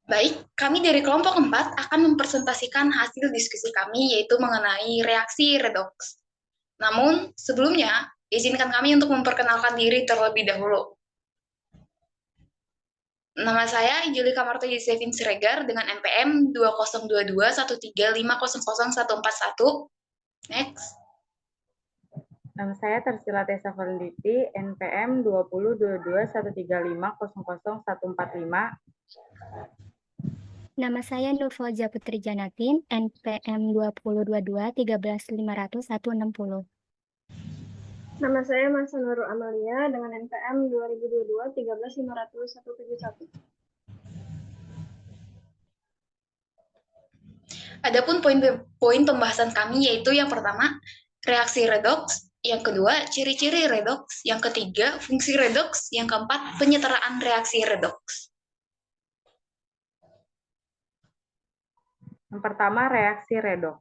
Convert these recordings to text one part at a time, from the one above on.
Baik, kami dari kelompok 4 akan mempresentasikan hasil diskusi kami yaitu mengenai reaksi redox. Namun, sebelumnya, izinkan kami untuk memperkenalkan diri terlebih dahulu. Nama saya Julika Marta Yusefin Siregar dengan NPM 202213500141. Next. Nama saya Tarsila Tessa Valenditi, NPM 202213500145. Nama saya Nurfauziah Putri Janatin, NPM 2022 13500 160. Nama saya Marsa Nurul Amalia dengan NPM 2022 13500 171. Adapun poin pembahasan kami yaitu yang pertama, reaksi redox, yang kedua, ciri-ciri redox, yang ketiga, fungsi redox, yang keempat, penyetaraan reaksi redox. Yang pertama, reaksi redox.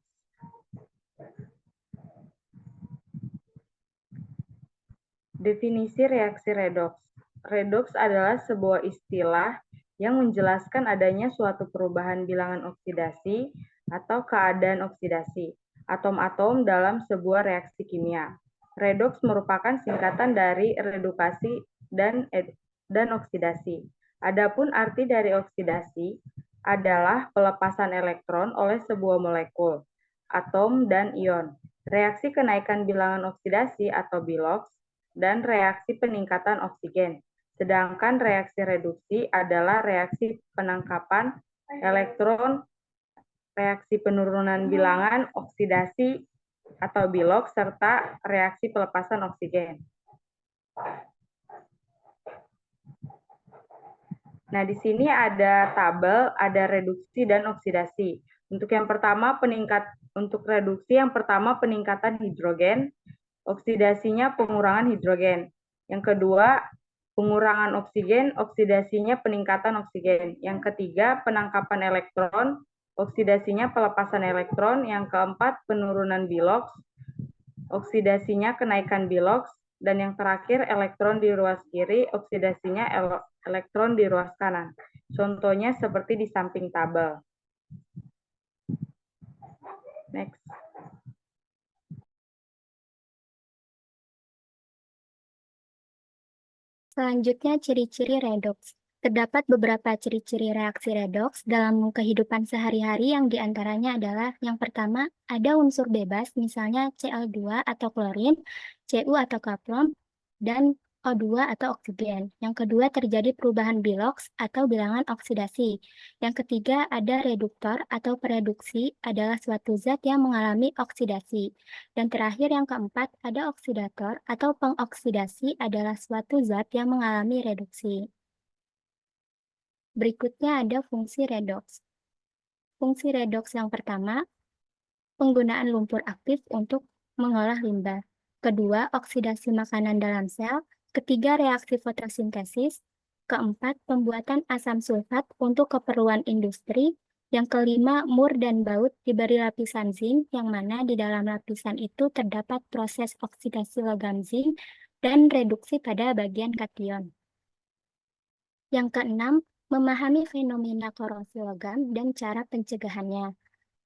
Definisi reaksi redox. Redox adalah sebuah istilah yang menjelaskan adanya suatu perubahan bilangan oksidasi atau keadaan oksidasi atom-atom dalam sebuah reaksi kimia. Redox merupakan singkatan dari redukasi dan oksidasi. Adapun arti dari oksidasi adalah pelepasan elektron oleh sebuah molekul, atom, dan ion. Reaksi kenaikan bilangan oksidasi atau bilox dan reaksi peningkatan oksigen. Sedangkan reaksi reduksi adalah reaksi penangkapan elektron, reaksi penurunan bilangan oksidasi atau bilox, serta reaksi pelepasan oksigen. Nah, di sini ada tabel, ada reduksi dan oksidasi. Untuk yang pertama untuk reduksi yang pertama peningkatan hidrogen, oksidasinya pengurangan hidrogen. Yang kedua, pengurangan oksigen, oksidasinya peningkatan oksigen. Yang ketiga, penangkapan elektron, oksidasinya pelepasan elektron. Yang keempat, penurunan bilox, oksidasinya kenaikan bilox. Dan yang terakhir, elektron di ruas kiri, oksidasinya elektron di ruas kanan. Contohnya seperti di samping tabel. Next. Selanjutnya, ciri-ciri redox. Terdapat beberapa ciri-ciri reaksi redox dalam kehidupan sehari-hari yang diantaranya adalah yang pertama, ada unsur bebas, misalnya Cl2 atau klorin, Cu atau kapron, dan O2 atau oksigen. Yang kedua, terjadi perubahan bilox atau bilangan oksidasi. Yang ketiga, ada reduktor atau pereduksi adalah suatu zat yang mengalami oksidasi. Dan terakhir, yang keempat, ada oksidator atau pengoksidasi adalah suatu zat yang mengalami reduksi. Berikutnya ada fungsi redox. Fungsi redox yang pertama, penggunaan lumpur aktif untuk mengolah limbah. Kedua, oksidasi makanan dalam sel. Ketiga, reaksi fotosintesis. Keempat, pembuatan asam sulfat untuk keperluan industri. Yang kelima, mur dan baut diberi lapisan zinc, yang mana di dalam lapisan itu terdapat proses oksidasi logam zinc dan reduksi pada bagian kation. Yang keenam, memahami fenomena korosi logam dan cara pencegahannya.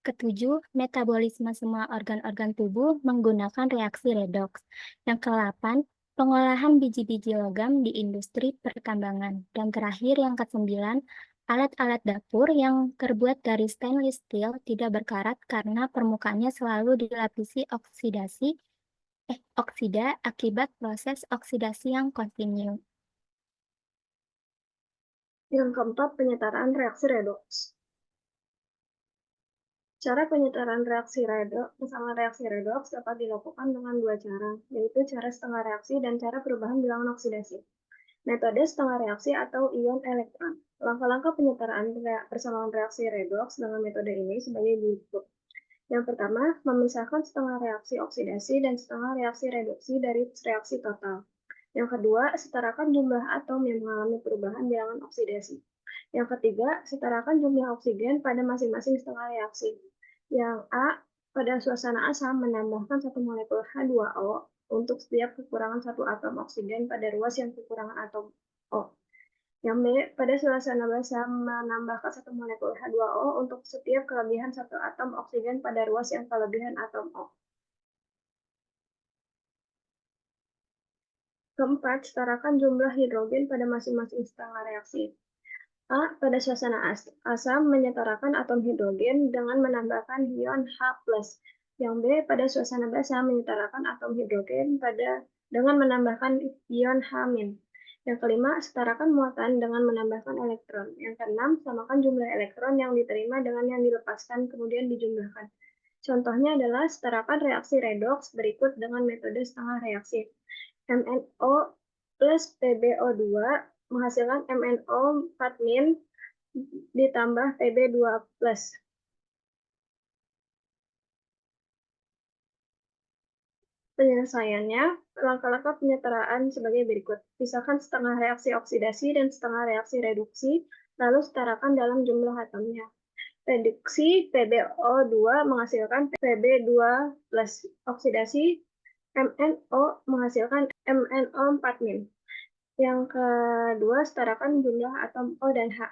Ketujuh, metabolisme semua organ-organ tubuh menggunakan reaksi redox. Yang kedelapan, pengolahan biji-biji logam di industri pertambangan. Dan terakhir, yang kesembilan, alat-alat dapur yang terbuat dari stainless steel tidak berkarat karena permukaannya selalu dilapisi oksida akibat proses oksidasi yang kontinu. Yang keempat, penyetaraan reaksi redox. Cara penyetaraan reaksi redox bersama reaksi redox dapat dilakukan dengan dua cara, yaitu cara setengah reaksi dan cara perubahan bilangan oksidasi. Metode setengah reaksi atau ion elektron. Langkah-langkah penyetaraan persamaan reaksi redox dengan metode ini sebagai berikut. Yang pertama, memisahkan setengah reaksi oksidasi dan setengah reaksi reduksi dari reaksi total. Yang kedua, setarakan jumlah atom yang mengalami perubahan bilangan oksidasi. Yang ketiga, setarakan jumlah oksigen pada masing-masing setengah reaksi. Yang A, pada suasana asam menambahkan satu molekul H2O untuk setiap kekurangan satu atom oksigen pada ruas yang kekurangan atom O. Yang B, pada suasana basah menambahkan 1 molekul H2O untuk setiap kelebihan 1 atom oksigen pada ruas yang kelebihan atom O. Keempat, setarakan jumlah hidrogen pada masing-masing setengah reaksi. A. Pada suasana asam menyetarakan atom hidrogen dengan menambahkan ion H+. Yang B. Pada suasana basah menyetarakan atom hidrogen dengan menambahkan ion H-. Yang kelima, setarakan muatan dengan menambahkan elektron. Yang keenam, samakan jumlah elektron yang diterima dengan yang dilepaskan kemudian dijumlahkan. Contohnya adalah setarakan reaksi redoks berikut dengan metode setengah reaksi. MnO plus PbO2 menghasilkan MnO 4- ditambah Pb2+. Penyelesaiannya, langkah-langkah penyetaraan sebagai berikut. Pisahkan setengah reaksi oksidasi dan setengah reaksi reduksi, lalu setarakan dalam jumlah atomnya. Reduksi PbO2 menghasilkan Pb2+. Oksidasi MnO menghasilkan MnO 4-. Yang kedua, setarakan jumlah atom O dan H.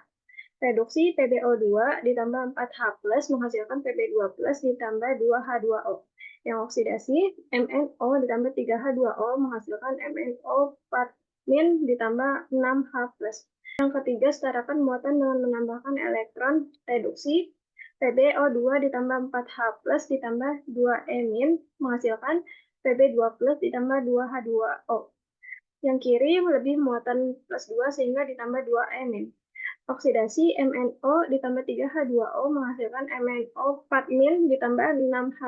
Reduksi PbO2 ditambah 4H+ menghasilkan Pb2+ ditambah 2H2O. Yang oksidasi, MnO ditambah 3H2O menghasilkan MnO 4- ditambah 6H+. Yang ketiga, setarakan muatan dengan menambahkan elektron. Reduksi, PbO2 ditambah 4H+ ditambah 2E- menghasilkan Pb2+ ditambah 2H2O. Yang kiri lebih muatan +2 sehingga ditambah 2E-. Oksidasi MnO ditambah 3H2O menghasilkan MnO 4- ditambah 6H+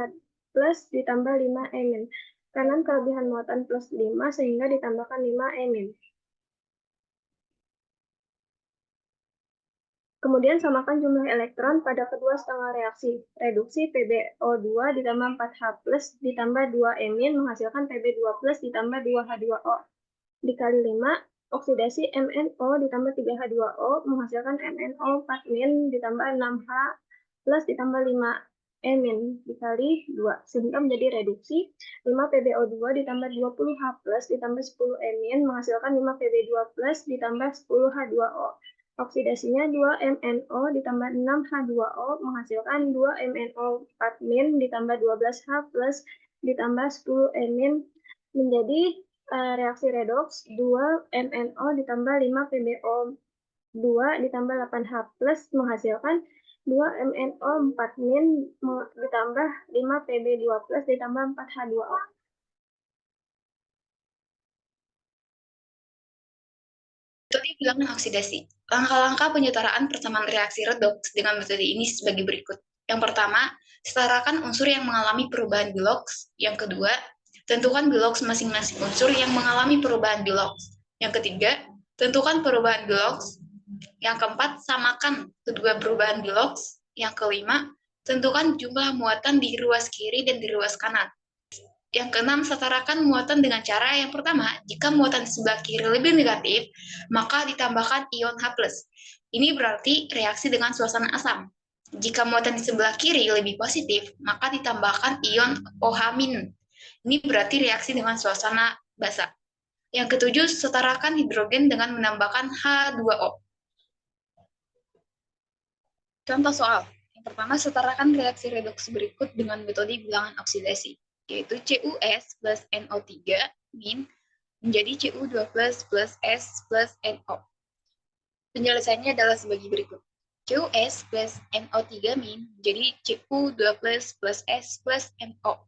ditambah 5E-. Kanan kelebihan muatan +5 sehingga ditambahkan 5E-. Kemudian samakan jumlah elektron pada kedua setengah reaksi. Reduksi PbO2 ditambah 4H+ ditambah 2E- menghasilkan Pb2+ ditambah 2H2O. Dikali 5, oksidasi MnO ditambah 3H2O menghasilkan MnO 4- ditambah 6H+ ditambah 5E- dikali 2, sehingga menjadi reduksi 5 PbO2 ditambah 20H+ ditambah 10E- menghasilkan 5 Pb2+ ditambah 10H2O. Oksidasinya 2 MnO ditambah 6H2O menghasilkan 2 MnO 4- ditambah 12H+ ditambah 10E- menjadi reaksi redoks 2 MnO ditambah 5 PbO2 ditambah 8H+ menghasilkan 2 MnO 4- ditambah 5 Pb2+ ditambah 4H2O. Metode bilangan oksidasi. Langkah-langkah penyetaraan persamaan reaksi redoks dengan metode ini sebagai berikut. Yang pertama, setarakan unsur yang mengalami perubahan biloks. Yang kedua, tentukan biloks masing-masing unsur yang mengalami perubahan biloks. Yang ketiga, tentukan perubahan biloks. Yang keempat, samakan kedua perubahan biloks. Yang kelima, tentukan jumlah muatan di ruas kiri dan di ruas kanan. Yang keenam, setarakan muatan dengan cara yang pertama, jika muatan di sebelah kiri lebih negatif, maka ditambahkan ion H+. Ini berarti reaksi dengan suasana asam. Jika muatan di sebelah kiri lebih positif, maka ditambahkan ion OH-. Ini berarti reaksi dengan suasana basah. Yang ketujuh, setarakan hidrogen dengan menambahkan H2O. Contoh soal. Yang pertama, setarakan reaksi redoks berikut dengan metode bilangan oksidasi, yaitu CuS plus NO3 min menjadi Cu2 plus S plus NO. Penyelesaiannya adalah sebagai berikut. CuS plus NO3 min menjadi Cu2 plus S plus NO.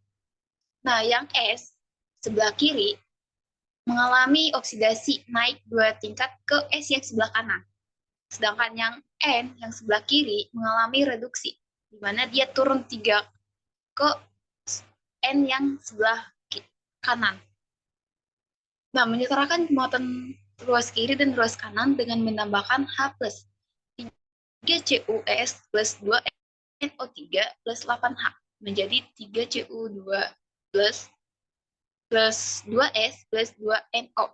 Nah, yang S sebelah kiri mengalami oksidasi naik 2 tingkat ke S yang sebelah kanan. Sedangkan yang N yang sebelah kiri mengalami reduksi, di mana dia turun 3 ke N yang sebelah kanan. Nah, menyetarakan muatan ruas kiri dan ruas kanan dengan menambahkan H+. 3CuS plus 2NO3 plus 8H menjadi 3Cu2 plus 2S plus 2NO.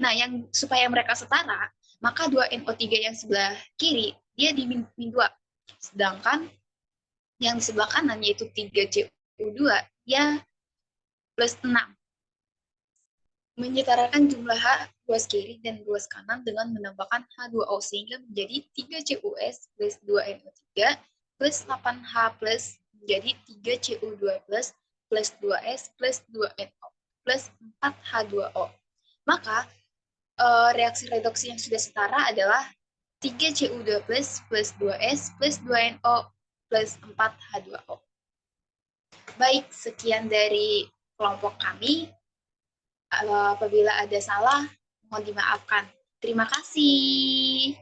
Nah, yang supaya mereka setara, maka 2NO3 yang sebelah kiri, dia di min 2. Sedangkan yang di sebelah kanan, yaitu 3Cu2, ya plus 6. Menyetarakan jumlah H ruas kiri dan ruas kanan dengan menambahkan H2O sehingga menjadi 3CuS plus 2NO3 plus 8H plus menjadi 3Cu2 plus 2S plus 2NO plus 4H2O. Maka reaksi redoksi yang sudah setara adalah 3Cu2 plus 2S plus 2NO plus 4H2O. Baik, sekian dari kelompok kami. Apabila ada salah, mohon dimaafkan. Terima kasih.